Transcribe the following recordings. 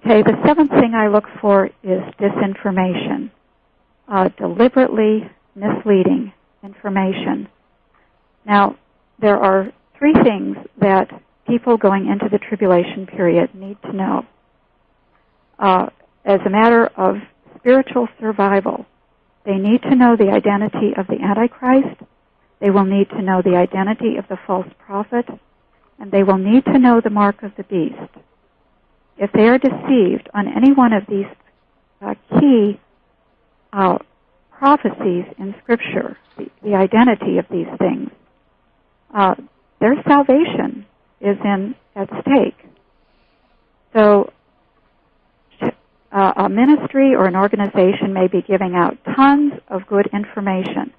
Okay, the seventh thing I look for is disinformation, deliberately misleading information. Now, there are three things that people going into the tribulation period need to know. As a matter of spiritual survival, they need to know the identity of the Antichrist, they will need to know the identity of the false prophet, and they will need to know the mark of the beast. If they are deceived on any one of these key prophecies in Scripture, the identity of these things, their salvation is at stake. So a ministry or an organization may be giving out tons of good information,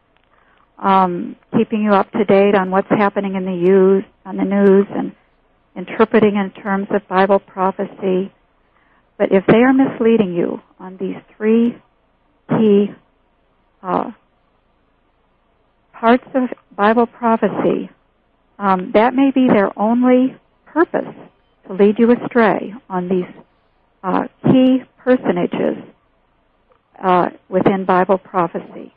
keeping you up to date on what's happening in the news and interpreting in terms of Bible prophecy. But if they are misleading you on these three key parts of Bible prophecy, that may be their only purpose, to lead you astray on these key personages within Bible prophecy.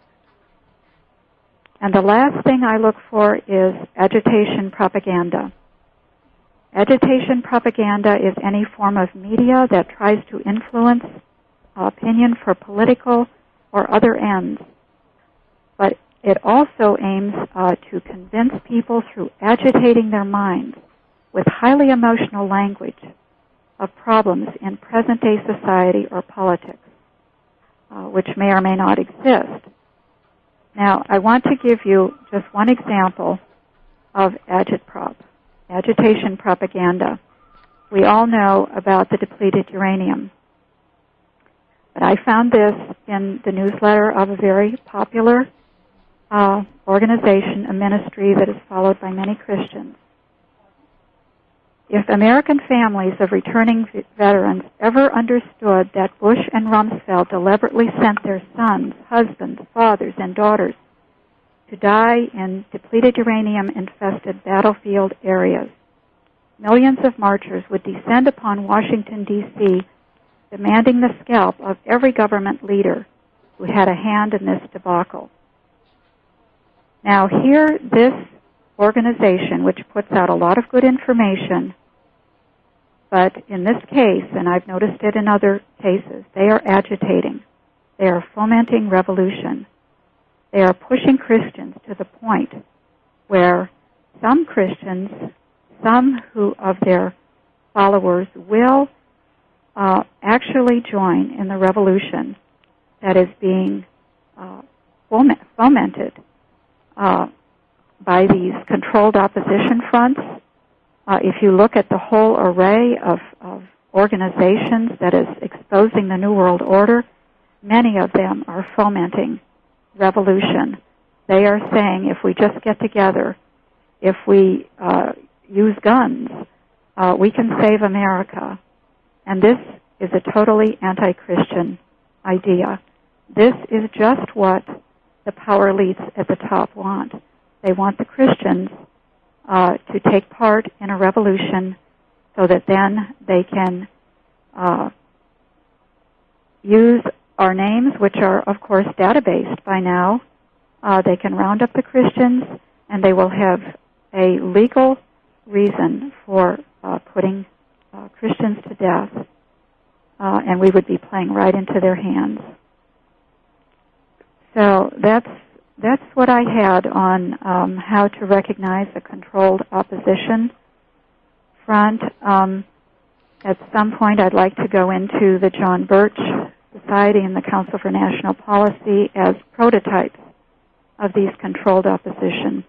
And the last thing I look for is agitation propaganda. Agitation propaganda is any form of media that tries to influence opinion for political or other ends. But it also aims to convince people through agitating their minds with highly emotional language of problems in present-day society or politics, which may or may not exist. Now, I want to give you just one example of agitation propaganda. We all know about the depleted uranium. But I found this in the newsletter of a very popular organization, a ministry that is followed by many Christians. If American families of returning veterans ever understood that Bush and Rumsfeld deliberately sent their sons, husbands, fathers, and daughters to die in depleted uranium-infested battlefield areas, millions of marchers would descend upon Washington, D.C., demanding the scalp of every government leader who had a hand in this debacle. Now here, this organization, which puts out a lot of good information, but in this case, and I've noticed it in other cases, they are agitating. They are fomenting revolution. They are pushing Christians to the point where some Christians, some of their followers will actually join in the revolution that is being fomented by these controlled opposition fronts. If you look at the whole array of organizations that is exposing the New World Order, many of them are fomenting revolution. They are saying if we just get together, if we use guns, we can save America. And this is a totally anti-Christian idea. This is just what the power elites at the top want. They want the Christians to take part in a revolution so that then they can use our names, which are, of course, databased by now. They can round up the Christians, and they will have a legal reason for putting Christians to death, and we would be playing right into their hands. So that's what I had on how to recognize a controlled opposition front. At some point, I'd like to go into the John Birch Society and the Council for National Policy as prototypes of these controlled opposition.